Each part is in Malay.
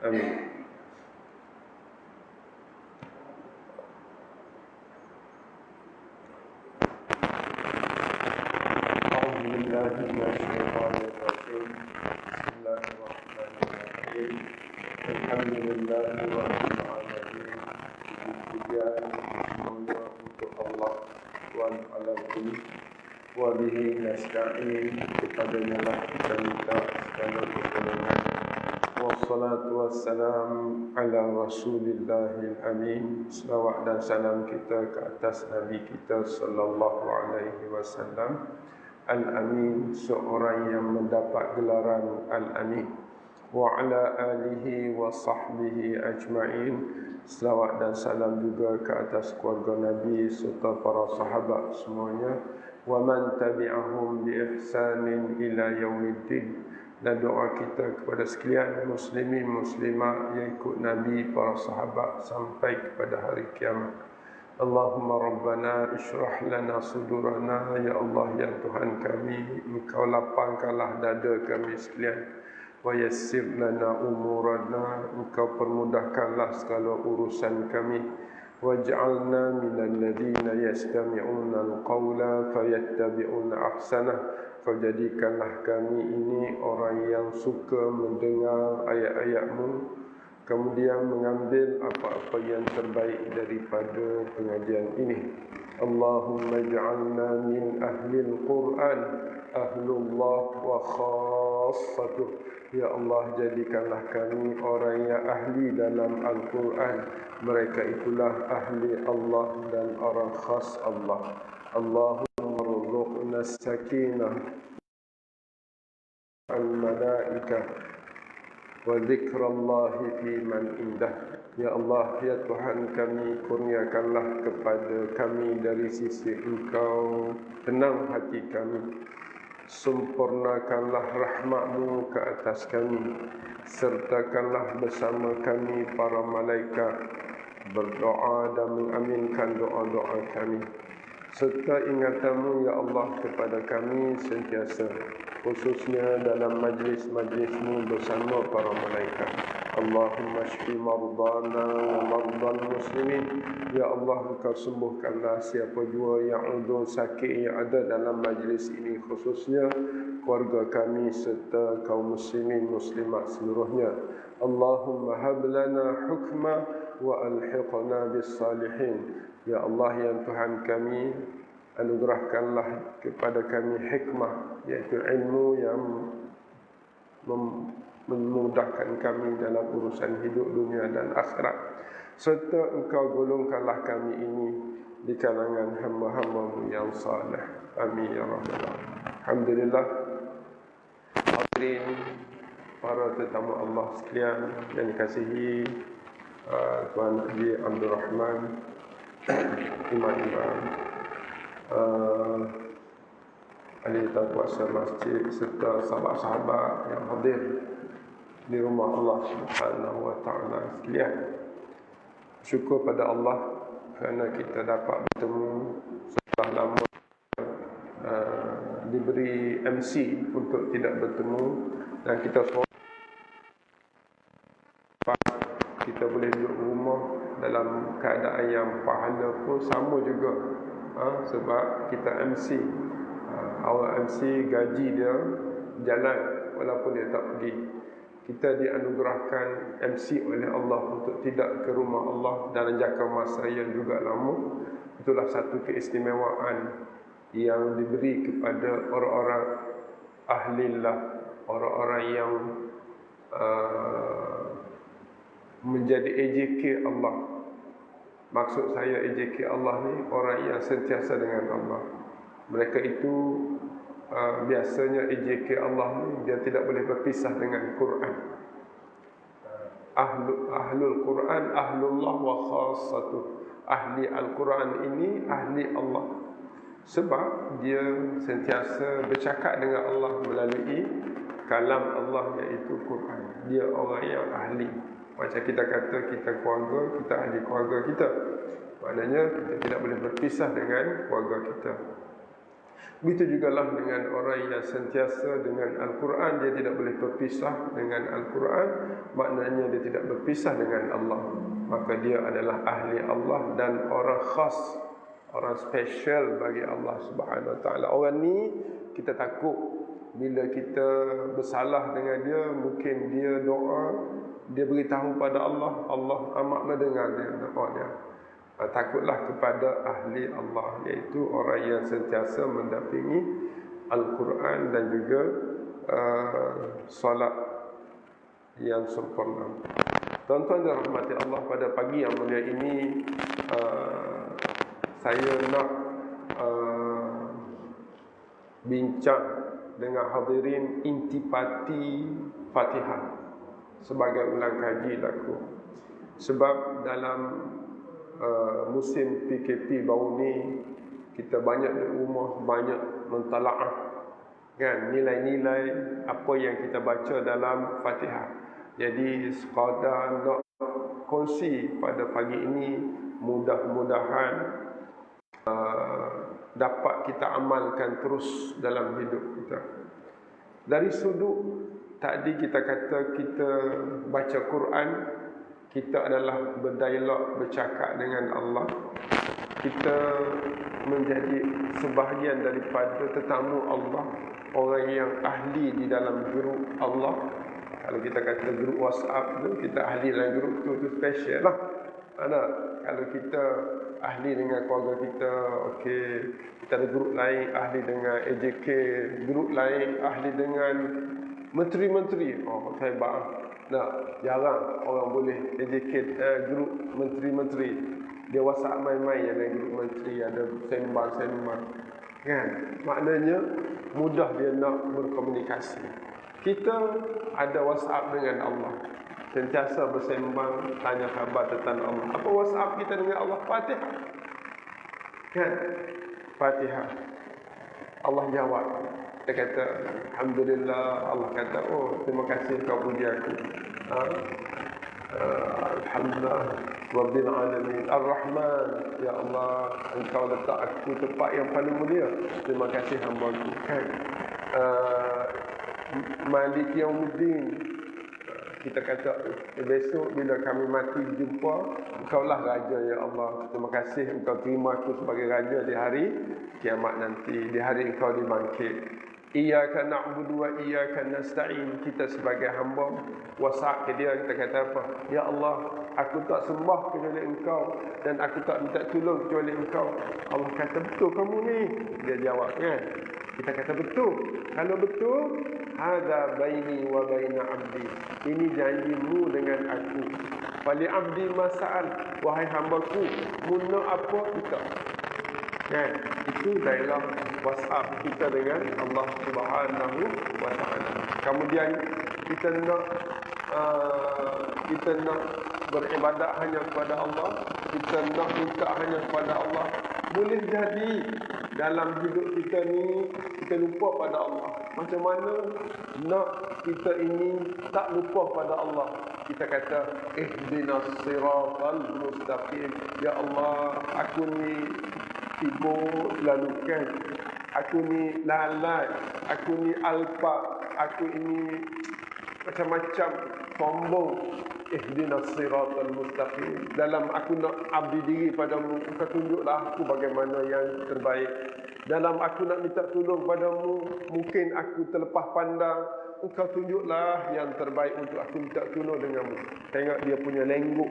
Amin. Untuk Allah Tuhan alam ini, wabihi nasta'in, kepadanya lah kita minta segala pertolongan. Wassalatu wassalam ala rasulillahil amin. Selawat dan salam kita ke atas Nabi kita sallallahu alaihi wasallam, Al-Amin, seorang yang mendapat gelaran Al-Amin. Wa ala alihi wa sahbihi ajma'in. Selawat dan salam juga ke atas keluarga Nabi serta para sahabat semuanya. Wa man tabi'ahum bi ihsanin ila yaumiddin. Dan doa kita kepada sekalian muslimin muslimat yang ikut Nabi, para sahabat sampai kepada hari kiamat. Allahumma rabbana ishrah lana sudurana, ya Allah ya Tuhan kami, Engkau lapangkanlah dada kami sekalian. Wa yassir lana umurana, Engkau permudahkanlah segala urusan kami. Waj'alna minal ladzina yastami'una al-qawla fayattabi'una ahsanah. Kau jadikanlah kami ini orang yang suka mendengar ayat-ayat-Mu, kemudian mengambil apa-apa yang terbaik daripada pengajian ini. Allahumma ja'alna min ahlil Qur'an, ahlullah wa khassatuh. Ya Allah, jadikanlah kami orang yang ahli dalam Al-Quran. Mereka itulah ahli Allah dan orang khas Allah. Allahumma rzuqna sakinah al-malaikah wa zikrallahi fi man indah. Ya Allah, ya Tuhan kami, kurniakanlah kepada kami dari sisi Engkau tenang hati kami, sempurnakanlah rahmat-Mu ke atas kami, sertakanlah bersama kami para malaikat berdoa dan mengaminkan doa-doa kami, serta ingatan-Mu ya Allah kepada kami sentiasa, khususnya dalam majlis-majlis-Mu bersama para malaikat. Allahumma shfi mardana wa mardal muslimin. Ya Allah, Engkau sembuhkanlah siapa jua yang udur sakit yang ada dalam majlis ini, khususnya keluarga kami serta kaum muslimin muslimat seluruhnya. Allahumma hab lana hukma wa alhiqna bis salihin. Ya Allah yang Tuhan kami, anugerahkanlah kepada kami hikmah, iaitu ilmu yang memudahkan kami dalam urusan hidup dunia dan akhirat, serta Engkau golongkanlah kami ini di kalangan hamba-hamba-Mu yang saleh. Amin ya rabbal alamin. Alhamdulillah. Hadirin para tetamu Allah sekalian yang dikasihi Tuan Haji Abdul Rahman, imam-imam, ahli taqwa masjid serta sahabat-sahabat yang hadir di rumah Allah Subhanahu wa taala sekalian. Syukur pada Allah kerana kita dapat bertemu setelah lama diberi MC untuk tidak bertemu, dan kita semua kita boleh duduk rumah dalam keadaan yang pahala pun sama juga, sebab kita MC. Awal MC gaji dia jalan walaupun dia tak pergi. Kita dianugerahkan MC oleh Allah untuk tidak ke rumah Allah dalam jangka masa yang juga lama. Itulah satu keistimewaan yang diberi kepada orang-orang ahlillah, orang-orang yang menjadi AJK Allah. Maksud saya AJK Allah ni orang yang sentiasa dengan Allah. Mereka itu biasanya AJK Allah ni dia tidak boleh berpisah dengan Quran. Ahlul Quran, ahlullah wa khassatuh. Ahli Al-Quran ini ahli Allah, sebab dia sentiasa bercakap dengan Allah melalui kalam Allah, iaitu Quran. Dia orang yang ahli. Macam kita kata kita keluarga, kita ahli keluarga kita. Maknanya kita tidak boleh berpisah dengan keluarga kita. Begitu jugalah dengan orang yang sentiasa dengan Al-Quran, dia tidak boleh berpisah dengan Al-Quran, maknanya dia tidak berpisah dengan Allah. Maka dia adalah ahli Allah dan orang khas, orang special bagi Allah Subhanahu Wa Taala. Orang ni kita takut bila kita bersalah dengan dia, mungkin dia doa, dia beritahu pada Allah, Allah amat mendengar dia doa dia. Takutlah kepada ahli Allah, iaitu orang yang sentiasa mendampingi Al-Quran dan juga solat yang sempurna. Tuan-tuan dan rahmati Allah, pada pagi yang mulia ini saya nak bincang dengan hadirin intipati Fatihah sebagai ulang kaji laku. Sebab dalam musim PKP baru ni, kita banyak di rumah, banyak mentalaah kan nilai-nilai apa yang kita baca dalam Fatihah. Jadi sekadar nak kongsi pada pagi ini, mudah-mudahan dapat kita amalkan terus dalam hidup kita. Dari sudut tadi kita kata kita baca Quran, kita adalah berdialog, bercakap dengan Allah. Kita menjadi sebahagian daripada tetamu Allah, orang yang ahli di dalam grup Allah. Kalau kita kata grup WhatsApp tu, kita ahli dalam grup tu special lah. Kalau kita ahli dengan keluarga kita, okey, kita ada grup lain ahli dengan AJK, grup lain ahli dengan menteri-menteri. Oh, hebat. Jarang orang boleh educate grup menteri-menteri. Dia WhatsApp main-main ada grup menteri, ada sembang-sembang. Kan? Maknanya mudah dia nak berkomunikasi. Kita ada WhatsApp dengan Allah. Sentiasa bersembang, tanya khabar tentang Allah. Apa WhatsApp kita dengan Allah? Fatihah. Kan? Fatihah. Allah jawab. Kita kata alhamdulillah, Allah kata oh terima kasih kau puji aku. Alhamdulillah rabbil alamin arrahman, ya Allah engkau letak aku tempat yang paling mulia, terima kasih hamba-Mu. Kan? Malik Yaumiddin, kita kata besok bila kami mati jumpa, engkaulah raja ya Allah, terima kasih engkau terima aku sebagai raja di hari kiamat nanti, di hari engkau dibangkit. Iyyaka na'budu wa iyyaka nasta'in, kita sebagai hamba WhatsApp ke dia, kita kata apa? Ya Allah, aku tak sembah kecuali engkau dan aku tak minta tolong kecuali engkau. Allah kata betul kamu ni? Dia jawab kan? Kita kata betul. Kalau betul, hadza baini wa baina 'abdi, ini janjimu dengan aku. Fali 'abdi mas'al, wahai hamba-Ku, mu nak apa kita? Kan? Itu dialog WhatsApp kita dengan Allah Subhanahu wa Ta'ala. Kemudian kita nak beribadat hanya kepada Allah, kita nak minta hanya kepada Allah. Boleh jadi dalam hidup kita ni kita lupa pada Allah. Macam mana nak kita ini tak lupa pada Allah? Kita kata ihdinas siratal mustaqim. Ya Allah, aku ni sibuk lalu kan, aku ni lalai, aku ni alpa, aku ini macam-macam sombong. Ihdinas siratal mustaqim, dalam aku nak abdi diri padamu, engkau tunjuklah aku bagaimana yang terbaik. Dalam aku nak minta tolong padamu, mungkin aku terlepas pandang, engkau tunjuklah yang terbaik untuk aku minta tolong denganmu. Tengok dia punya lengguk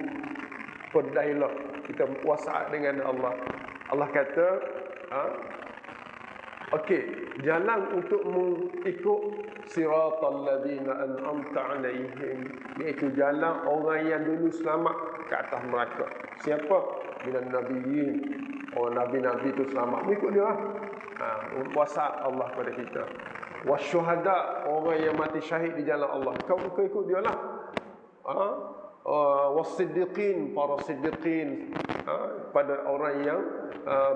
berdialog, kita WhatsApp dengan Allah. Allah kata, okey, jalan untukmu ikut siratal ladzina an'amta 'alaihim, iaitu jalan orang yang dulu selamat ke atas neraka. Siapa? Minan nabiyyin. Orang nabi-nabi itu selamat, ikut dia. WhatsApp Allah pada kita. Wasyuhada, orang yang mati syahid di jalan Allah, kau ikut dia lah. Wasiddiqin, para siddiqin, pada orang yang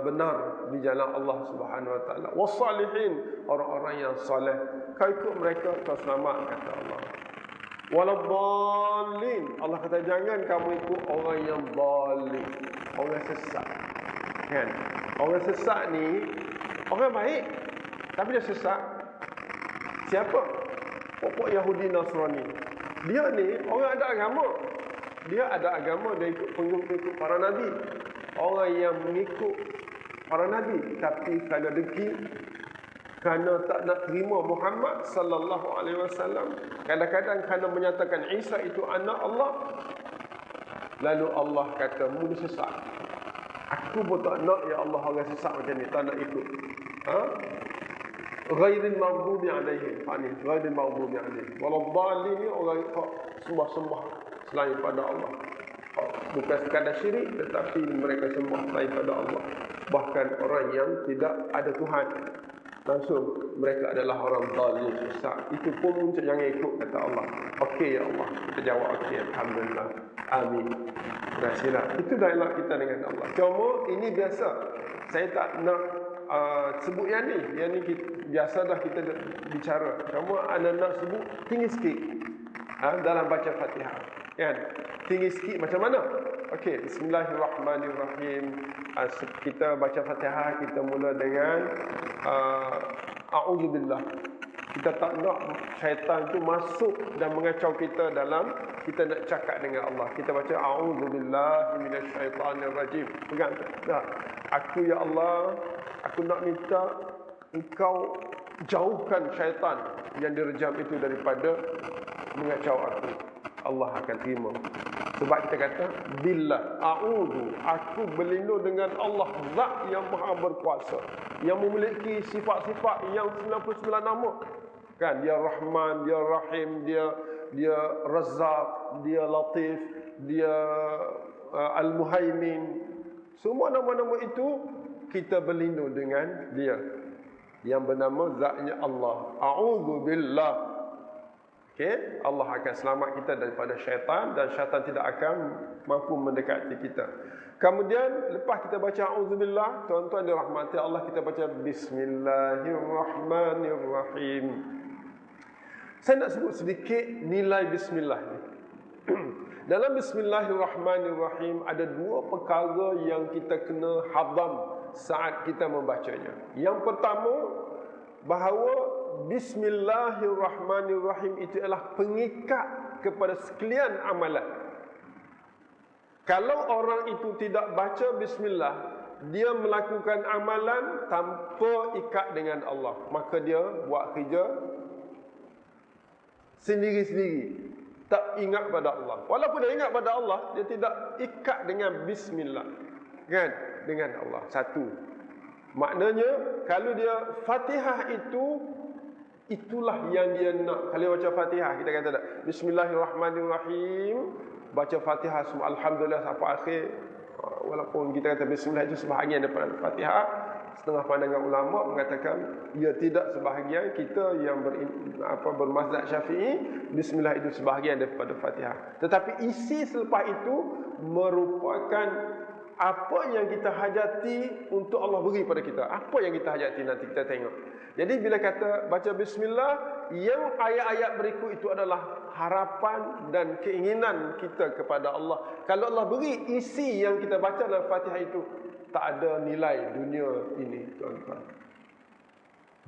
benar di jalan Allah Subhanahu wa Ta'ala. Wassalihin, orang-orang yang saleh, kau ikut mereka, kau selamat, kata Allah. Waladhdallin, Allah kata jangan kamu ikut orang yang dhalim, orang sesat. Kan? Orang sesat ni orang baik, Tapi dia sesat. Siapa? Pokok Yahudi Nasrani. Dia ni orang ada agama. Dia ada agama, dia ikut pengikut para nabi. Orang yang mengikut para nabi, tapi kerana dengki, kerana tak nak terima Muhammad sallallahu alaihi wasallam, kadang-kadang kerana menyatakan Isa itu anak Allah, lalu Allah kata, mu sesat. Aku pun tak nak ya Allah orang sesat macam ni, tak nak ikut. Ghairil maghdubi alaihim, ghairil maghdubi alaihim waladdallin, ni orang sembah-sembah selain pada Allah. Bukan sekadar syirik, tetapi mereka sembah selain pada Allah. Bahkan orang yang tidak ada Tuhan, langsung mereka adalah orang zalim, sesat. Itu pun jangan ikut, kata Allah. Okey ya Allah. Kita jawab okey, alhamdulillah, amin, berhasillah. Itu dialog kita dengan Allah. Cuma ini biasa, saya tak nak sebut yang ni biasa dah kita bicara. Cuma anda nak sebut tinggi sikit dalam baca Fatihah, kan? Tinggi sikit macam mana? Okey, bismillahirrahmanirrahim. Kita baca Fatihah, kita mula dengan a'udzubillah. Kita tak nak syaitan tu masuk dan mengacau kita dalam kita nak cakap dengan Allah. Kita baca a'udzubillahi minasyaitanirrajim. Pegang tak? Aku ya Allah, aku nak minta Engkau jauhkan syaitan yang direjam itu daripada mengacau aku. Allah akan terima. Sebab kita kata billah, a'udzu, aku berlindung dengan Allah, zat yang maha berkuasa, yang memiliki sifat-sifat yang 99 nama. Kan, dia Rahman, dia Rahim, dia Razzaq, dia Latif, dia Al-Muhaimin. Semua nama-nama itu kita berlindung dengan dia yang bernama zatnya Allah. A'udzu billah. Okey, Allah akan selamat kita daripada syaitan dan syaitan tidak akan mampu mendekati kita. Kemudian lepas kita baca a'udzubillah, tuan-tuan dirahmati Allah, kita baca bismillahirrahmanirrahim. Saya nak sebut sedikit nilai bismillah ni. Dalam bismillahirrahmanirrahim ada dua perkara yang kita kena hadam saat kita membacanya. Yang pertama, bahawa bismillahirrahmanirrahim itu adalah pengikat kepada sekalian amalan. Kalau orang itu tidak baca bismillah, dia melakukan amalan tanpa ikat dengan Allah, maka dia buat kerja sendiri-sendiri, tak ingat pada Allah. Walaupun dia ingat pada Allah, dia tidak ikat dengan bismillah, kan, dengan Allah. Satu, maknanya kalau dia Fatihah itulah yang dia nak. Kalau baca Fatihah, kita kata tak, bismillahirrahmanirrahim, baca Fatihah semua, alhamdulillah sampai akhir. Walaupun kita kata bismillah itu sebahagian daripada Fatihah, setengah pandangan ulama mengatakan ia tidak sebahagian. Kita yang bermazhab Syafi'i, bismillah itu sebahagian daripada Fatihah. Tetapi isi selepas itu merupakan apa yang kita hajati untuk Allah beri pada kita. Apa yang kita hajati nanti kita tengok. Jadi bila kata baca bismillah, yang ayat-ayat berikut itu adalah harapan dan keinginan kita kepada Allah. Kalau Allah beri isi yang kita baca dalam Fatihah itu, tak ada nilai dunia ini, tuan-tuan.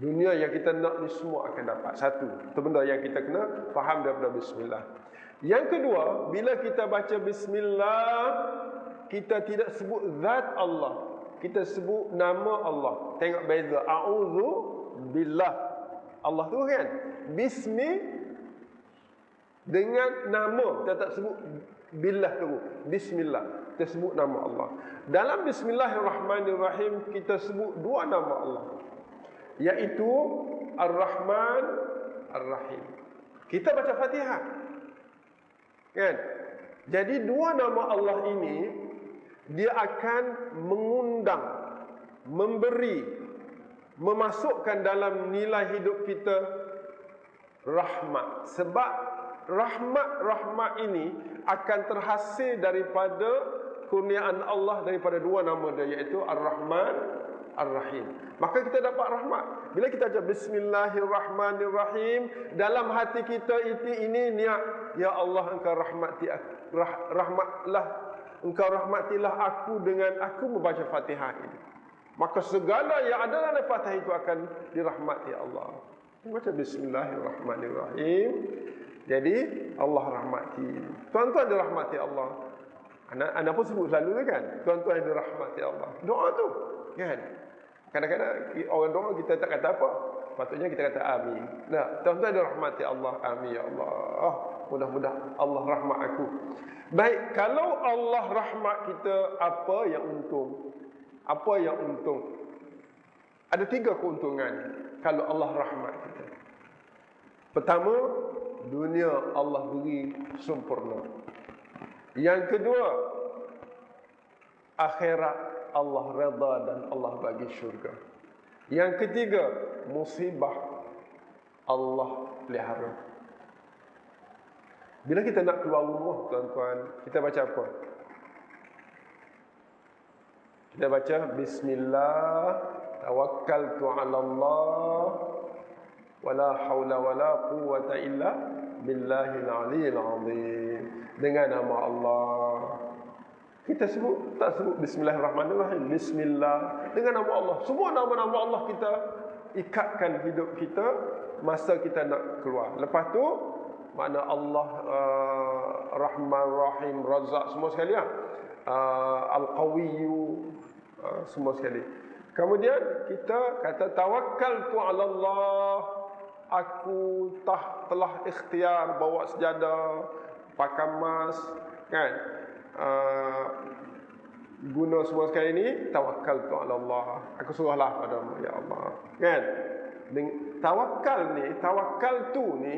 Dunia yang kita nak ni semua akan dapat. Satu, itu benda yang kita kena faham daripada bismillah. Yang kedua, bila kita baca bismillah, kita tidak sebut zat Allah, kita sebut nama Allah. Tengok beza. A'udzu billah, Allah tu kan bismi dengan nama, kita tak sebut billah tu, bismillah, kita sebut nama Allah. Dalam bismillahirrahmanirrahim kita sebut dua nama Allah, iaitu Ar-Rahman, Ar-Rahim. Kita baca Fatihah, kan? Jadi dua nama Allah ini dia akan mengundang, memberi, memasukkan dalam nilai hidup kita rahmat. Sebab rahmat ini akan terhasil daripada kurniaan Allah daripada dua nama dia, iaitu Ar-Rahman, Ar-Rahim. Maka kita dapat rahmat. Bila kita baca bismillahirrahmanirrahim, dalam hati kita ini niat, ya Allah, Engkau rahmati aku, rahmatlah, Engkau rahmatilah aku dengan aku membaca Fatihah ini. maka segala yang ada dalam Al-Fatihah itu akan dirahmati Allah. Baca bismillahirrahmanirrahim. Jadi Allah rahmati. Tuan-tuan dirahmati Allah. Anda pun sebut selalu kan, tuan-tuan dirahmati Allah. Doa tu kan. Kadang-kadang orang doa kita tak kata apa, patutnya kita kata amin. Nah, tuan-tuan dirahmati Allah, amin ya Allah. Mudah-mudahan Allah rahmat aku. Baik, kalau Allah rahmat kita, apa yang untung? Apa yang untung? Ada 3 keuntungan kalau Allah rahmat kita. Pertama, dunia Allah beri sempurna. Yang kedua, akhirat Allah redha dan Allah bagi syurga. Yang ketiga, musibah Allah pelihara. Bila kita nak keluar rumah, tuan-tuan, kita baca apa? Kita baca bismillah, tawakkaltu 'ala Allah, wala haula wala quwwata illa billahil aliyyil azim. Dengan nama Allah. Kita tak sebut bismillahirrahmanirrahim, bismillah, dengan nama Allah. Semua nama-nama Allah kita ikatkan hidup kita masa kita nak keluar. Lepas tu makna Allah Rahman Rahim Razzaq semua sekali Al-Qawiyyu semua sekali. Kemudian kita kata tawakkaltu 'ala Allah, aku telah ikhtiar bawa sejadah, pakai mask kan, guna semua sekali ni, tawakkaltu 'ala Allah, aku serahlah padamu ya Allah kan. Tawakal tu ni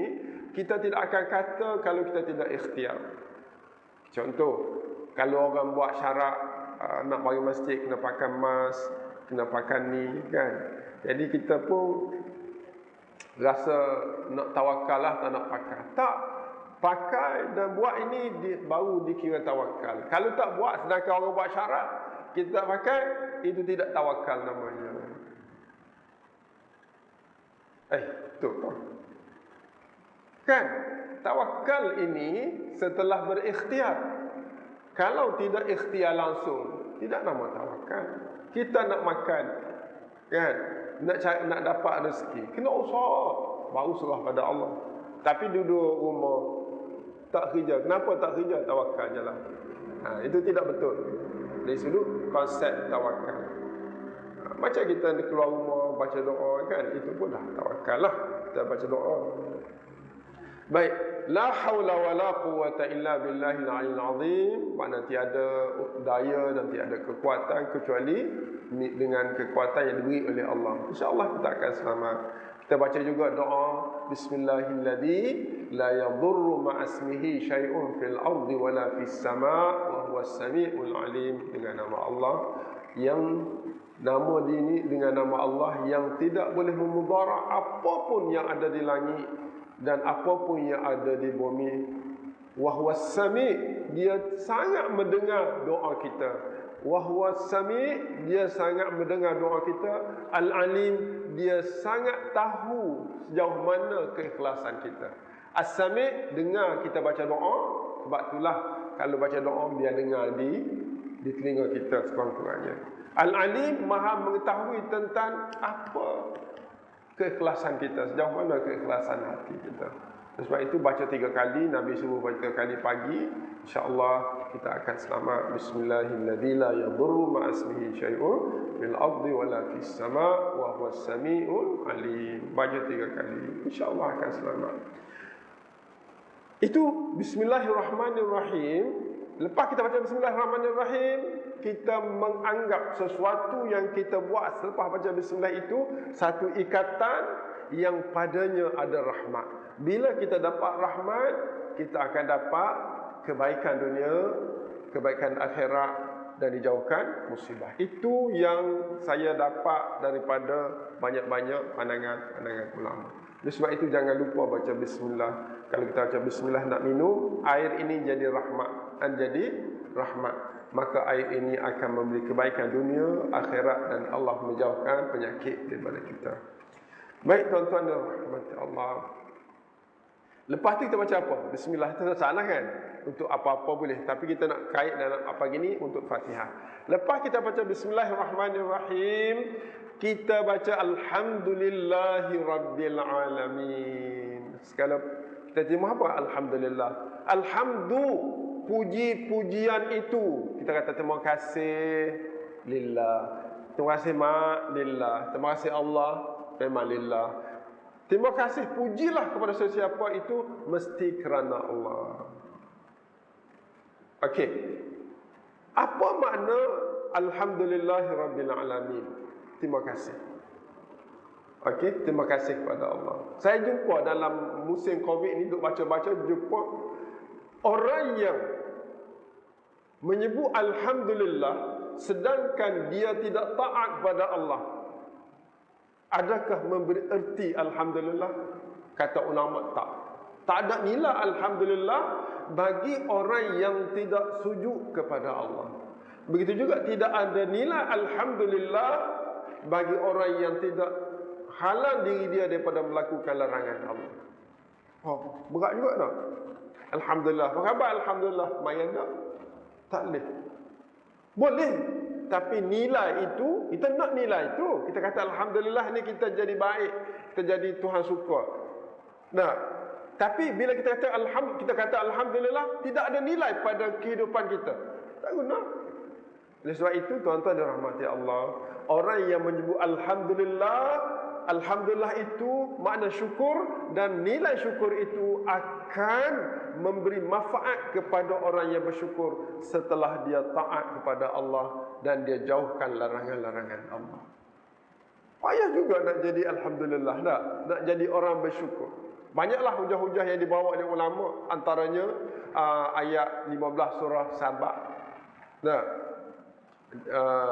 kita tidak akan kata kalau kita tidak ikhtiar. Contoh, kalau orang buat syarat nak bagi masjid kena pakai mask, kena pakai ni kan, jadi kita pun rasa nak tawakal lah, tak nak pakai. Tak, pakai dan buat ini baru dikira tawakal. Kalau tak buat, sedangkan orang buat syarat, kita tak pakai, itu tidak tawakal namanya. Betul tak? Kan? Tawakal ini setelah berikhtiar. Kalau tidak ikhtiar langsung, tidak nama tawakal. Kita nak makan, kan? Nak dapat rezeki, kena usaha, baru serah pada Allah. Tapi duduk rumah tak kerja. Kenapa tak kerja? Tawakal je lah. Itu tidak betul dari sudut konsep tawakal. Macam kita keluar rumah baca doa kan, itu pun dah tawakal lah, kita baca doa. Baik, la haula wala quwwata illa billahil aliyyil azim, makna tiada daya dan tiada kekuatan kecuali dengan kekuatan yang diberi oleh Allah. InsyaAllah kita akan selamat. Kita baca juga doa bismillahilladzi la yadurru ma'asmihi syai'un fil ardi wala fis sama' wa huwas sami'ul alim, dengan nama Allah yang nama ini, dengan nama Allah yang tidak boleh memudarat apapun yang ada di langit dan apapun yang ada di bumi. Wa huwas sami', dia sangat mendengar doa kita. Wa huwas sami', dia sangat mendengar doa kita. Al-alim, dia sangat tahu sejauh mana keikhlasan kita. As-sami', dengar kita baca doa. Sebab itulah kalau baca doa dia dengar di telinga kita sekurang-kurangnya. Al-alim, maha mengetahui tentang apa keikhlasan kita, sejauh mana keikhlasan hati kita. Sebab itu baca 3 kali, Nabi suruh baca 3 kali pagi, insya-Allah kita akan selamat. Bismillahilladzi la yadurru ma'asmihi syai'un fil ardi wala fis sama' wa huwas sami'ul alim. Baca 3 kali, insya-Allah akan selamat. Itu bismillahirrahmanirrahim. Lepas kita baca bismillahirrahmanirrahim, kita menganggap sesuatu yang kita buat selepas baca bismillah itu satu ikatan yang padanya ada rahmat. Bila kita dapat rahmat, kita akan dapat kebaikan dunia, kebaikan akhirat, dan dijauhkan musibah. Itu yang saya dapat daripada banyak-banyak pandangan ulama. Oleh sebab itu jangan lupa baca bismillah. Kalau kita baca bismillah nak minum, air ini jadi rahmat, maka air ini akan memberi kebaikan dunia, akhirat, dan Allah menjauhkan penyakit daripada kita. Baik tuan-tuan dan rahmat Allah, Lepas tu kita baca apa? Bismillah. Itu salah kan? Untuk apa-apa boleh. Tapi kita nak kait dalam apa gini untuk Fatihah. Lepas kita baca Bismillahirrahmanirrahim, kita baca Alhamdulillahi Rabbil Alamin. Segala kita terima apa? Alhamdulillah. Alhamdu, puji-pujian itu. Kita kata terima kasih lillah. Terima kasih mak lillah. Terima kasih Allah memang lillah. Terima kasih, pujilah kepada sesiapa itu mesti kerana Allah. Okey. Apa makna Alhamdulillahirabbil alamin? Terima kasih. Okey, terima kasih kepada Allah. Saya jumpa dalam musim Covid ni duk baca-baca, jumpa orang yang menyebut alhamdulillah sedangkan dia tidak taat kepada Allah. Adakah memberi erti alhamdulillah? Kata ulama tak. Tak ada nilai alhamdulillah bagi orang yang tidak sujud kepada Allah. Begitu juga tidak ada nilai alhamdulillah bagi orang yang tidak halang diri dia daripada melakukan larangan Allah. Oh, berat juga tak? Alhamdulillah. Apa khabar alhamdulillah? Mayan tak? Tak boleh. Boleh. Tapi nilai itu, kita nak nilai itu. Kita kata alhamdulillah ni kita jadi baik, kita jadi Tuhan suka. Nah, tapi bila kita kata alhamdulillah, tidak ada nilai pada kehidupan kita. Tak guna. Oleh sebab itu tuan-tuan dirahmati Allah, orang yang menyebut alhamdulillah, alhamdulillah itu makna syukur, dan nilai syukur itu akan memberi manfaat kepada orang yang bersyukur setelah dia taat kepada Allah dan dia jauhkan larangan-larangan Allah. Payah juga nak jadi alhamdulillah, nak jadi orang bersyukur. Banyaklah hujah-hujah yang dibawa oleh ulama, antaranya ayat 15 surah Sabah. Nah,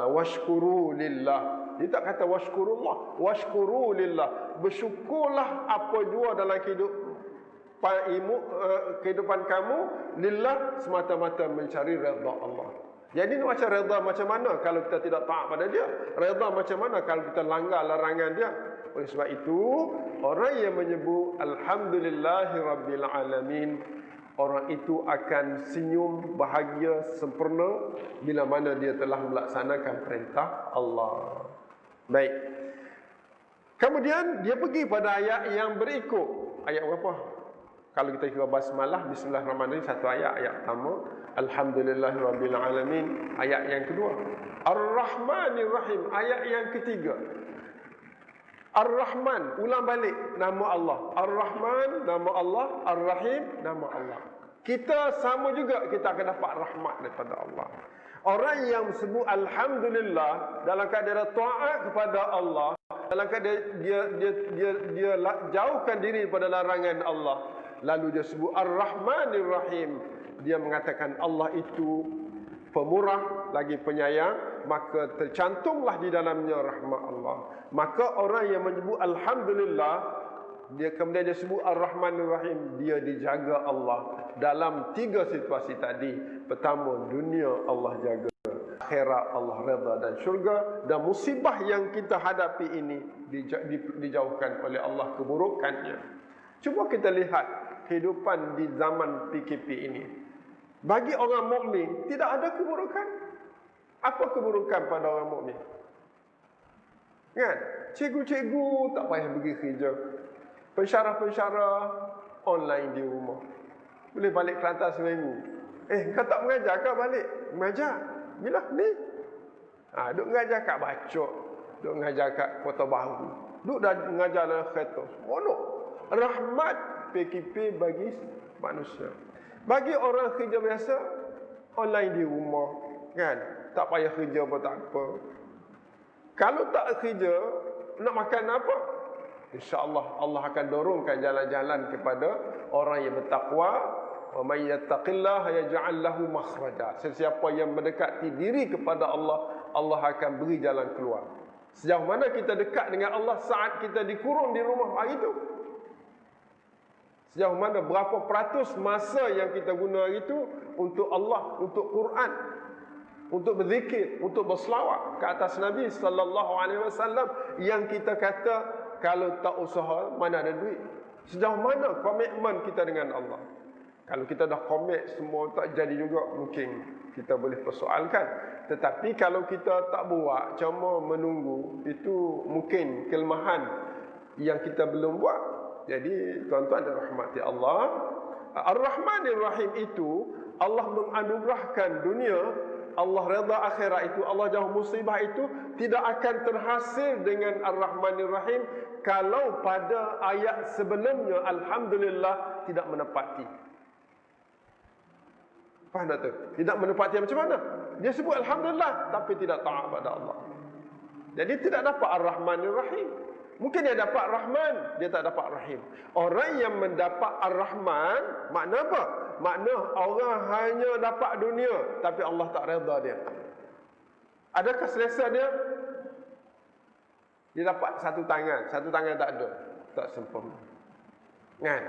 washkuru lillah. Dia tak kata washkurullah, washkuru lillah. Bersyukurlah apa jua dalam kehidupan kamu lillah, semata-mata mencari redha Allah. Jadi nak macam redha macam mana kalau kita tidak taat pada dia? Redha macam mana kalau kita langgar larangan dia? Oleh sebab itu, orang yang menyebut alhamdulillahirabbil alamin, orang itu akan senyum bahagia sempurna bila mana dia telah melaksanakan perintah Allah. Baik. Kemudian dia pergi pada ayat yang berikut. Ayat berapa? Kalau kita kira basmalah, bismillahirrahmanirrahim, satu ayat pertama, alhamdulillahirabbil alamin, ayat yang kedua, ar-rahmanirrahim, ayat yang ketiga. Ar-Rahman, ulang balik nama Allah. Ar-Rahman, nama Allah. Ar-Rahim, nama Allah. Kita sama juga, kita akan dapat rahmat daripada Allah. Orang yang sebut alhamdulillah dalam keadaan taat kepada Allah, dalam keadaan dia jauhkan diri daripada larangan Allah, lalu dia sebut Ar-Rahmanir-Rahim, dia mengatakan Allah itu pemurah lagi penyayang, maka tercantumlah di dalamnya rahmat Allah. Maka orang yang menyebut alhamdulillah, dia kemudian dia sebut Ar-Rahmanir-Rahim, dia dijaga Allah dalam tiga situasi tadi. Pertama, dunia Allah jaga, akhirat Allah redha dan syurga, dan musibah yang kita hadapi ini dijauhkan oleh Allah keburukannya. Cuba kita lihat kehidupan di zaman PKP ini. Bagi orang mukmin tidak ada keburukan. Apa keburukan pada orang mukmin? Kan? Cikgu-cikgu tak payah pergi kerja. Pensyarah-pensyarah online di rumah. Boleh balik Kelantan seminggu. Kau tak mengajar kau balik? Mengajar. Bila? Ni. Duk mengajar kat Bacok. Duk mengajar kat Kota Baru. Duk dah mengajar dalam kereta. Monok. Rahmat PKP bagi manusia. Bagi orang kerja biasa, online di rumah, kan? Tak payah kerja pun tak apa. Kalau tak kerja, nak makan apa? InsyaAllah Allah akan dorongkan jalan-jalan kepada orang yang bertakwa. Wa may yattaqillaha yaj'al lahu makhraja. Sesiapa yang mendekati diri kepada Allah, Allah akan beri jalan keluar. Sejauh mana kita dekat dengan Allah saat kita dikurung di rumah hari itu? Sejauh mana, berapa peratus masa yang kita guna hari itu untuk Allah, untuk Quran, untuk berzikir, untuk berselawat ke atas Nabi sallallahu alaihi wasallam, yang kita kata kalau tak usaha mana ada duit. Sejauh mana komitmen kita dengan Allah? Kalau kita dah komit semua tak jadi juga, mungkin kita boleh persoalkan. Tetapi kalau kita tak buat, cuma menunggu, itu mungkin kelemahan yang kita belum buat. Jadi tuan-tuan dan rahmati Allah, Ar-Rahmanir Rahim itu Allah menganugerahkan dunia, Allah redha akhirat itu, Allah jauh musibah itu tidak akan terhasil dengan Ar-Rahmanir Rahim kalau pada ayat sebelumnya alhamdulillah tidak menepati. Faham tak tu? Tidak menepati macam mana? Dia sebut alhamdulillah tapi tidak taat pada Allah. Jadi tidak dapat Ar-Rahmanir Rahim. Mungkin dia dapat Rahman, dia tak dapat Rahim. Orang yang mendapat Ar-Rahman, makna apa? Makna orang hanya dapat dunia, tapi Allah tak redha dia. Adakah selesa dia? Dia dapat satu tangan tak ada, tak sempurna. Kan?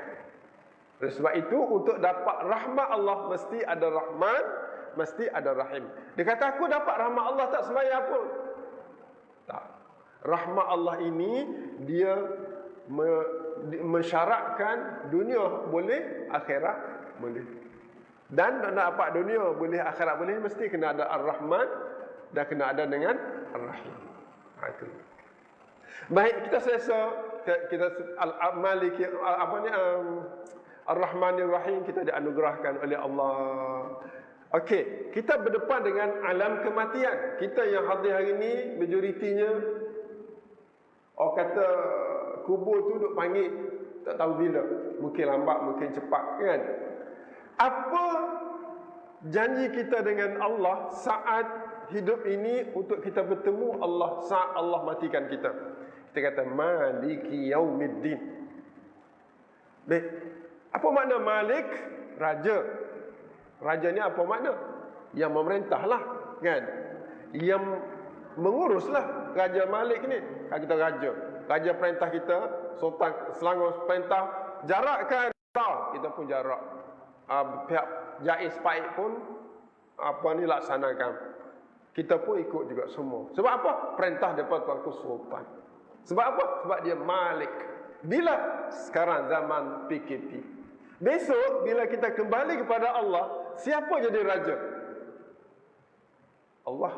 Oleh sebab itu, untuk dapat rahmat Allah, mesti ada Rahman, mesti ada Rahim. Dia kata, aku dapat rahmat Allah tak sembahyang pun. Tak. Rahmat Allah ini dia mensyaratkan dunia boleh, akhirat boleh. Dan nak dapat dunia boleh, akhirat boleh, mesti kena ada Ar-Rahman dan kena ada dengan Ar-Rahim. Itu. Baik, kita selesa kita Al-Maliki Ar-Rahmanir Rahim, kita dianugerahkan oleh Allah. Okey, kita berdepan dengan alam kematian. Kita yang hadir hari ini majoritinya orang kata kubur tu duk panggil tak tahu bila, mungkin lambat, mungkin cepat, kan? Apa janji kita dengan Allah saat hidup ini untuk kita bertemu Allah saat Allah matikan kita? Kita kata Maliki Yaumiddin. Baik, apa makna Malik? Raja. Raja ni apa makna? Yang memerintahlah, kan? Yang menguruslah. Raja Malik ni, kalau kita raja, raja perintah kita, Sultan Selangor perintah jarakkan tau, kita pun jarak. Pihak Jais Paik pun laksanakan. Kita pun ikut juga semua. Sebab apa? Perintah daripada Tuanku Sultan. Sebab apa? Sebab dia Malik. Bila? Sekarang zaman PKP. Besok bila kita kembali kepada Allah, siapa jadi raja? Allah.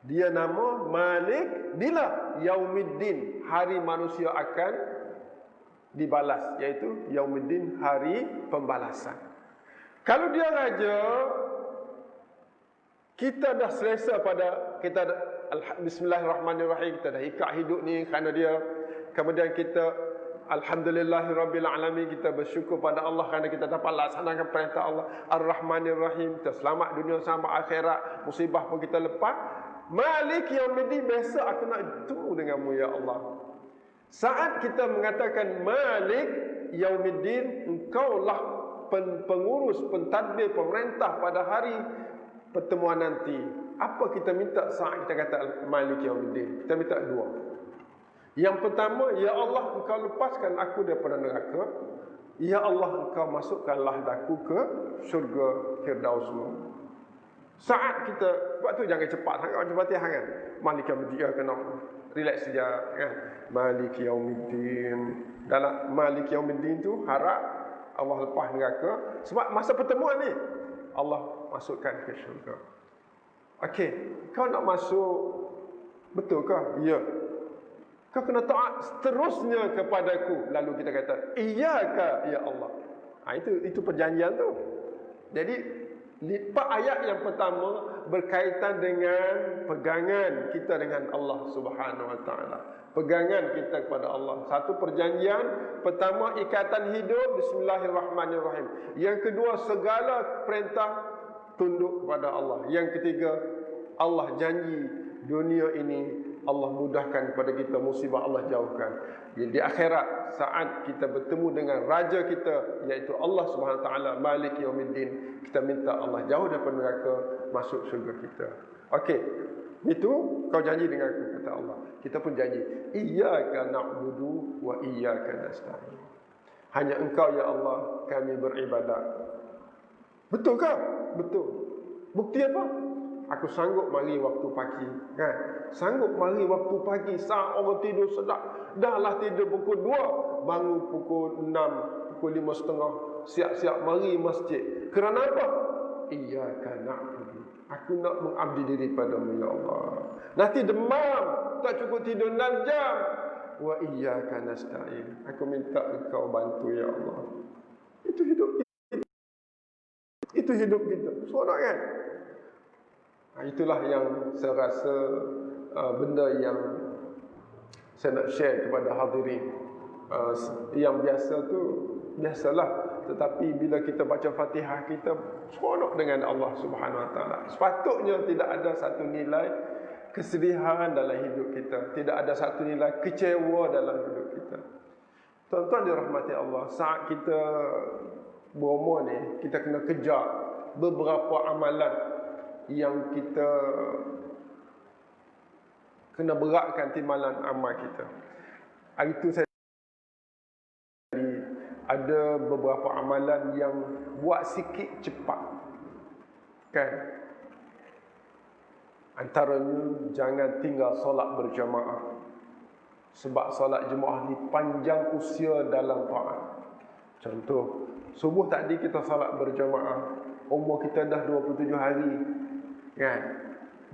Dia nama Malik. Bila? Yaumiddin, hari manusia akan dibalas, iaitu Yaumiddin, hari pembalasan. Kalau dia raja, kita dah selesa pada kita Bismillahirrahmanirrahim, kita dah ikat hidup ni kerana dia. Kemudian kita Alhamdulillahirabbil alamin, kita bersyukur pada Allah kerana kita dapat laksanakan perintah Allah. Ar-Rahmanir Rahim, kita selamat dunia sama akhirat, musibah pun kita lepas. Malik Yaumiddin, besok aku nak bertemu denganmu ya Allah. Saat kita mengatakan Malik Yaumiddin, engkaulah pengurus, pentadbir, pemerintah pada hari pertemuan nanti. Apa kita minta saat kita kata Malik Yaumiddin? Kita minta dua. Yang pertama, ya Allah, engkau lepaskan aku daripada neraka. Ya Allah, engkau masukkanlah aku ke syurga Firdausmu. Saat kita buat tu jangan cepat sangat, macam Fatihah kan. Malik Yaumiddin, kena relax saja kan. Malik Yaumiddin. Dalam Malik Yaumiddin tu harap Allah lepas neraka. Sebab masa pertemuan ni Allah masukkan ke syurga. Okey, kau nak masuk, betul ke? Ya. Kau kena taat seterusnya kepadaku. Lalu kita kata, iyaka ya Allah. Itu perjanjian tu. Jadi lipat ayat yang pertama berkaitan dengan pegangan kita dengan Allah Subhanahu Wa Taala. Pegangan kita kepada Allah. Satu perjanjian, pertama ikatan hidup, Bismillahirrahmanirrahim. Yang kedua, segala perintah tunduk kepada Allah. Yang ketiga, Allah janji dunia ini Allah mudahkan kepada kita, musibah Allah jauhkan. Di akhirat, saat kita bertemu dengan raja kita, iaitu Allah Subhanahu Wa Taala, Malik Yaumiddin, kita minta Allah jauh daripada neraka, masuk syurga kita. Okey, itu kau janji dengan aku, kata Allah. Kita pun janji, iyyaka na'budu wa iyyaka nasta'in. Hanya engkau ya Allah kami beribadat. Betul ke? Betul. Bukti apa? Aku sanggup mari waktu pagi, kan? Sanggup mari waktu pagi, saat orang tidur sedap. Dahlah tidur pukul 2, bangun pukul 6, pukul 5.30, siap-siap mari masjid. Kerana apa? Iyyaka na'budu. Aku nak mengabdi diri padamu ya Allah. Nanti demam, tak cukup tidur 6 jam. Wa iyyaka nasta'in. Aku minta engkau bantu ya Allah. Itu hidup kita. Itu hidup kita. Seronok kan? Itulah yang saya rasa benda yang saya nak share kepada hadirin. Yang biasa tu biasalah, tetapi bila kita baca Fatihah, kita seronok dengan Allah Subhanahu Wa Taala. Sepatutnya tidak ada satu nilai kesedihan dalam hidup kita, tidak ada satu nilai kecewa dalam hidup kita. Tuan-tuan dirahmati Allah, saat kita berumur ni, kita kena kejar beberapa amalan yang kita kena beratkan timbalan amal kita. Hari tu saya ada beberapa amalan yang buat sikit cepat, kan? Antaranya, jangan tinggal solat berjamaah. Sebab solat jemaah ni panjang usia dalam taat. Contoh, subuh tadi kita solat berjamaah, umur kita dah 27 hari, kan?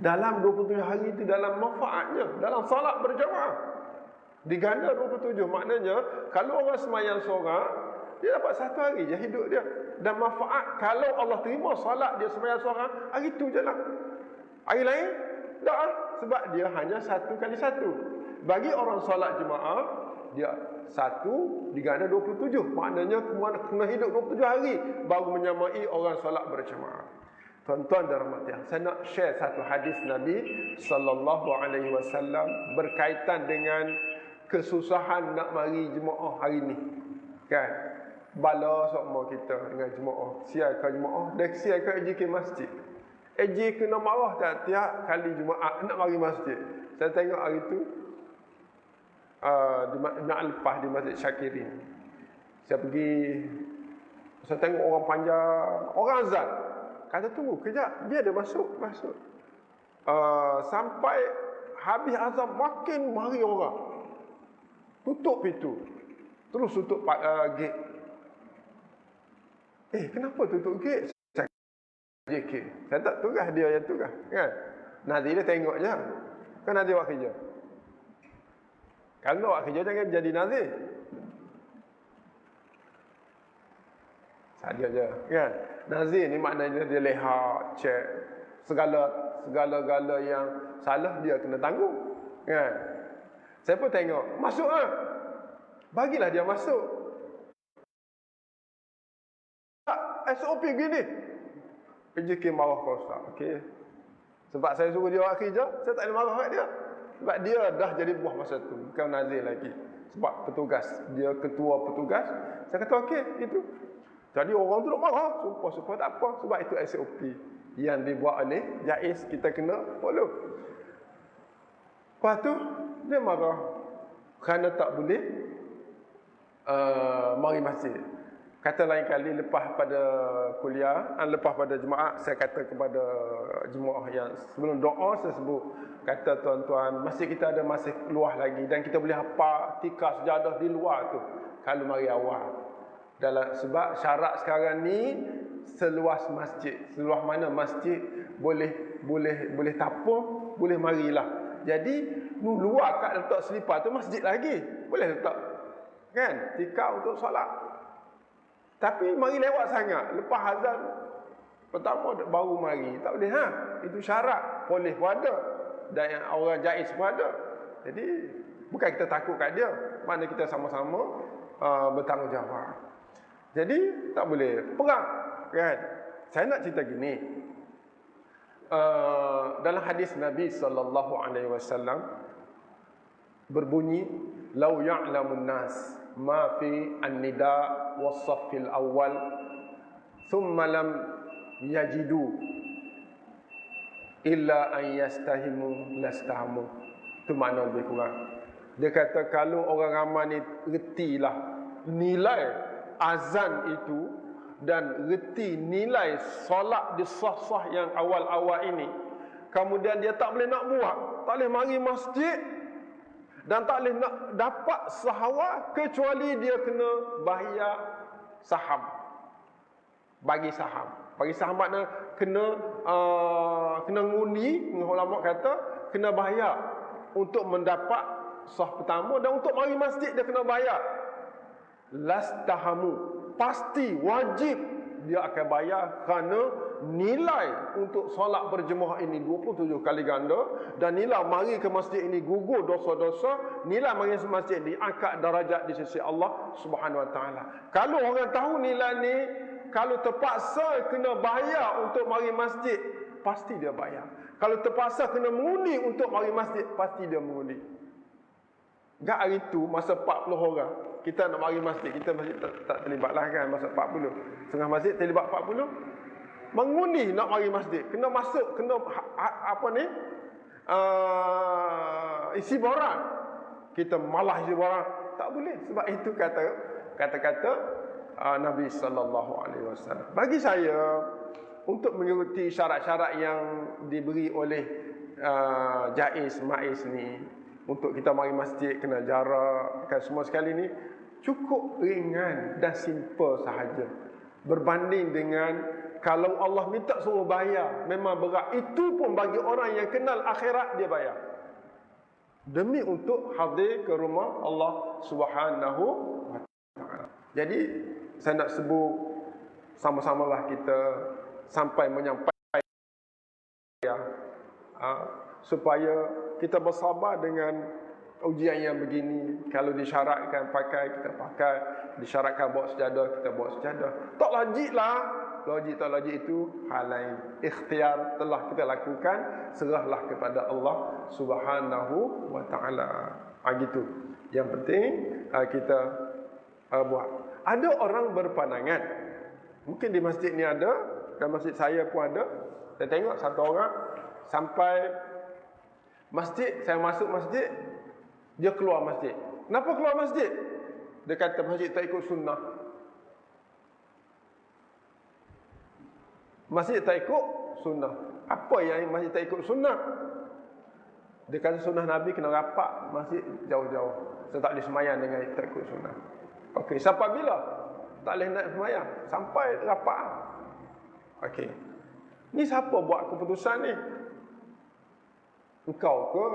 Dalam 27 hari itu, dalam manfaatnya, dalam solat berjamaah diganda 27. Maknanya kalau orang semayang seorang, dia dapat 1 hari je hidup dia. Dan manfaat kalau Allah terima solat dia semayang seorang, hari tu je lah. Hari lain tak, sebab dia hanya 1 kali 1. Bagi orang solat jemaah, dia 1 diganda 27. Maknanya kena hidup 27 hari baru menyamai orang solat berjemaah. Tuan-tuan dan rahmatiah, saya nak share satu hadis Nabi sallallahu alaihi wasallam berkaitan dengan kesusahan nak mari jemaah hari ni, kan? Bala semua kita dengan jemaah, siap ke jemaah, dah siap ke pergi ke masjid. Kena marah tak tiap kali Jumaat nak mari masjid. Saya tengok hari tu nak lepas di Masjid Syakirin, saya pergi, saya tengok orang panjang, orang azan. Kata tunggu kejap, dia ada masuk. Sampai habis azan makin mari orang. Tutup pintu, terus tutup gate. Kenapa tutup gate? Saya tak tugas, dia yang tugas, kan? Nazir dia tengok je. Kan Nazir buat kerja. Kalau buat kerja jangan jadi Nazir. Saja je, kan? Nazir ni maknanya dia lihat, cek segala-gala yang salah dia kena tanggung, kan? Saya pun tengok, masuk ah. Bagilah dia masuk. SOP gini. PJK marah kau Ustaz. Okey. Sebab saya suruh dia buat kerja, saya tak boleh marah kat dia. Sebab dia dah jadi buah masa tu, bukan Nazir lagi. Sebab petugas, dia ketua petugas. Saya kata okey, itu. Jadi orang tu nak marah, sumpah tak apa, sebab itu SOP yang dibuat oleh Jais, kita kena follow. Lepas tu dia marah kerana tak boleh mari masjid. Kata lain kali lepas pada kuliah, lepas pada jemaah, saya kata kepada jemaah yang sebelum doa saya sebut, kata tuan-tuan, masjid kita ada masih luas lagi dan kita boleh hafal tikar sejadah di luar tu kalau mari awal. Sebab syarat sekarang ni seluas masjid, seluas mana masjid boleh tapung, boleh marilah. Jadi luar kat letak selipar tu masjid lagi, boleh letak, kan, tikar untuk solat. Tapi mari lewat sangat, lepas azan pertama baru mari, tak boleh, itu syarat. Polis pun ada dan orang Jais pun ada. Jadi bukan kita takut kat dia, mana kita sama-sama bertanggungjawab. Jadi tak boleh perang, kan? Saya nak cerita gini. Dalam hadis Nabi sallallahu alaihi wasallam berbunyi, "Lau ya'lamun nas ma fi an-nida was-saffil awwal thumma lam yajidu illa an yastahimu lastahamu." Itu makna lebih kurang. Dia kata kalau orang ramai ni retilah nilai azan itu dan reti nilai solat di sah-sah yang awal-awal ini, kemudian dia tak boleh nak buat, tak boleh mari masjid, Dan tak boleh nak dapat sahawah kecuali dia kena bayar saham. Bagi saham makna kena ngundi, ulama kata kena bayar untuk mendapat sah pertama, dan untuk mari masjid dia kena bayar. Lastahamu, pasti wajib dia akan bayar, kerana nilai untuk solat berjemaah ini 27 kali ganda, dan nilai mari ke masjid ini gugur dosa-dosa, nilai mari ke masjid diangkat darajat di sisi Allah Subhanahu Wa Taala. Kalau orang tahu nilai ni, kalau terpaksa kena bayar untuk mari masjid, pasti dia bayar. Kalau terpaksa kena mengundi untuk mari masjid, pasti dia mengundi. Gak hari tu masa 40 orang kita nak mari masjid, kita masjid tak terlibat lah kan, masa 40 setengah masjid terlibat 40, mengundi nak mari masjid, kena masuk, kena isi borang. Kita malah isi borang, tak boleh. Sebab itu kata-kata Nabi sallallahu alaihi wasallam. Bagi saya, untuk mengikuti syarat-syarat yang diberi oleh Jaiz Maiz ni, untuk kita mari masjid kena jarak kan, semua sekali ni cukup ringan dan simple sahaja, berbanding dengan kalau Allah minta suruh bayar, memang berat. Itu pun bagi orang yang kenal akhirat, dia bayar demi untuk hadir ke rumah Allah Subhanahu wa Ta'ala. Jadi saya nak sebut sama-samalah kita sampai menyampaikan supaya kita bersabar dengan ujian yang begini. Kalau disyaratkan pakai, kita pakai. Disyaratkan bawa sejadah, kita bawa sejadah. Tak logik lah. Logik tak logik itu hal lain. Ikhtiar telah kita lakukan, serahlah kepada Allah Subhanahu wa Ta'ala. Gitu. Yang penting kita buat. Ada orang berpandangan, mungkin di masjid ni ada, dan masjid saya pun ada. Saya tengok satu orang sampai masjid, saya masuk masjid, dia keluar masjid. Kenapa keluar masjid? Dia kata masjid tak ikut sunnah. Masjid tak ikut sunnah. Apa yang masjid tak ikut sunnah? Dia kata sunnah Nabi kena rapat masjid jauh-jauh. Saya tak boleh semayang dengan tak ikut sunnah. Okey, sampai bila? Tak boleh nak semayang? Sampai rapat. Okey. Ni siapa buat keputusan ni? Engkau ke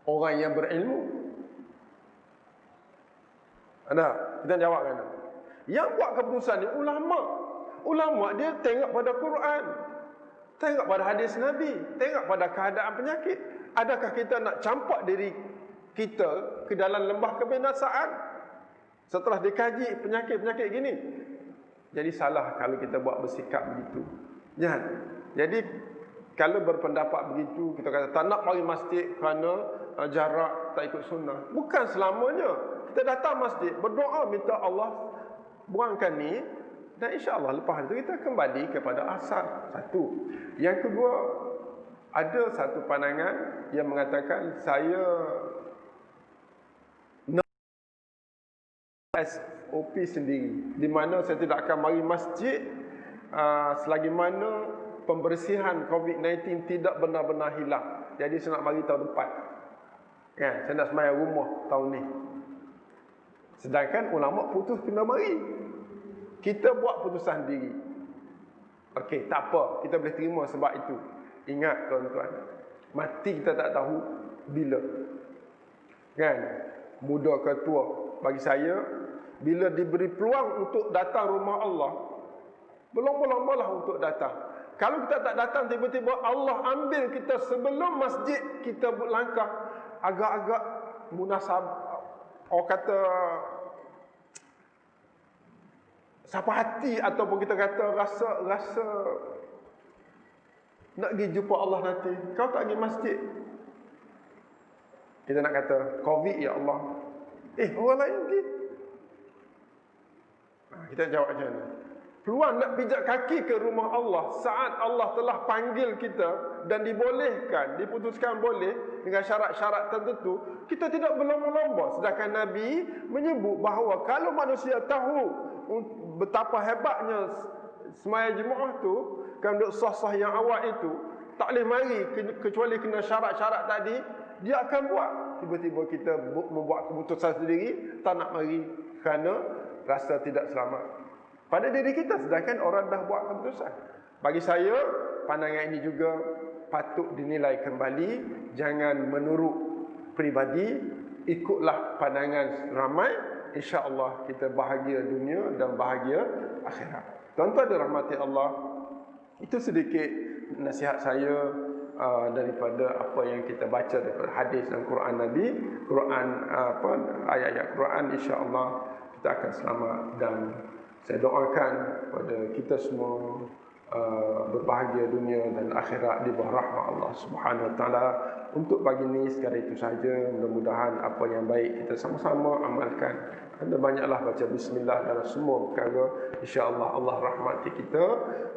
orang yang berilmu? Ada? Kita jawab kan? Yang buat keputusan ni ulama. Ulama dia tengok pada Quran, tengok pada hadis Nabi, tengok pada keadaan penyakit. Adakah kita nak campak diri kita ke dalam lembah kebinasaan setelah dikaji penyakit-penyakit gini? Jadi salah kalau kita buat bersikap begitu. Jangan. Jadi kalau berpendapat begitu, kita kata tak nak pergi masjid kerana jarak tak ikut sunnah. Bukan selamanya. Kita datang masjid, berdoa minta Allah buangkan ni, dan insya-Allah lepas itu kita kembali kepada asal. Satu. Yang kedua, ada satu pandangan yang mengatakan saya nak SOP sendiri, di mana saya tidak akan mari masjid selagi mana pembersihan COVID-19 tidak benar-benar hilang. Jadi saya nak mari tahun depan. Kan, saya nak sembahyang rumah tahun ni. Sedangkan ulama putus kena mari. Kita buat putusan diri. Okey, tak apa, kita boleh terima sebab itu. Ingat tuan-tuan, mati kita tak tahu bila. Kan? Muda ke tua, bagi saya bila diberi peluang untuk datang rumah Allah, belum-belum untuk datang. Kalau kita tak datang, tiba-tiba Allah ambil kita sebelum masjid kita berlangkah, agak-agak munasab, orang kata siapa hati, ataupun kita kata rasa nak pergi jumpa Allah nanti. Kau tak pergi masjid, kita nak kata COVID ya Allah, orang lain pergi. Kita jawab macam mana? Peluang nak pijak kaki ke rumah Allah saat Allah telah panggil kita dan dibolehkan, diputuskan boleh dengan syarat-syarat tertentu, kita tidak berlomba-lomba. Sedangkan Nabi menyebut bahawa kalau manusia tahu betapa hebatnya sembahyang Jumaat tu, kan duk sah-sah yang awal itu, tak boleh mari kecuali kena syarat-syarat tadi, dia akan buat. Tiba-tiba kita membuat keputusan sendiri, tak nak mari kerana rasa tidak selamat pada diri kita, sedangkan orang dah buat keputusan. Bagi saya, pandangan ini juga patut dinilai kembali. Jangan menurut peribadi, ikutlah pandangan ramai. InsyaAllah kita bahagia dunia dan bahagia akhirat. Tuan-tuan dirahmati Allah, itu sedikit nasihat saya daripada apa yang kita baca daripada hadis dan Quran Nabi, ayat-ayat Quran. InsyaAllah kita akan selamat, dan saya doakan kepada kita semua berbahagia dunia dan akhirat di bawah rahmat Allah Subhanahu Wa Taala. Untuk pagi ini sekadar itu saja. Mudah-mudahan apa yang baik kita sama-sama amalkan. Anda banyaklah baca bismillah dalam semua perkara. InsyaAllah Allah rahmati kita,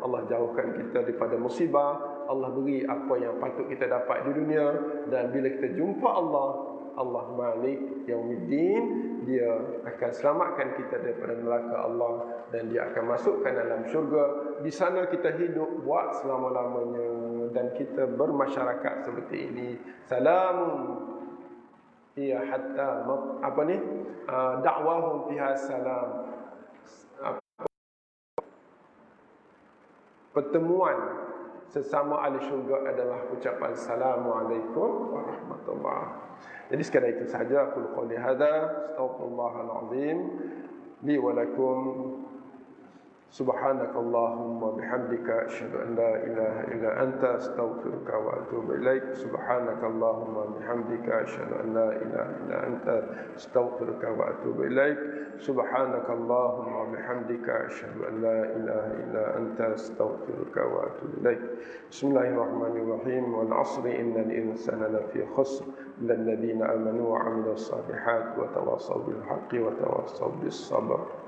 Allah jauhkan kita daripada musibah, Allah beri apa yang patut kita dapat di dunia, dan bila kita jumpa Allah, Allah Malik Yaumiddin, dia akan selamatkan kita daripada neraka Allah, dan dia akan masukkan dalam syurga. Di sana kita hidup buat selama-lamanya, dan kita bermasyarakat seperti ini. Salamun hiya hatta da'wahum fiha salam. Pertemuan sesama ahli syurga adalah ucapan Assalamualaikum warahmatullahi. Jadi sekadar itu saja. Aku qouli hadza, astaghfirullahal azim li wa lakum. Subhanakallahumma bihamdika asyhadu an la ilaha illa anta astaghfiruka wa atubu ilaik. Subhanakallahumma bihamdika asyhadu an la ilaha illa anta astaghfiruka wa atubu ilaik. Subhanakallahumma bihamdika asyhadu an la ilaha illa anta astaghfiruka wa atubu ilaik. Bismillahirrahmanirrahim. Wal 'asri innal insana lafi khusr illa alladhina amanu wa 'amilus shalihat wa tawassaw bil haqqi wa tawassaw bis sabr.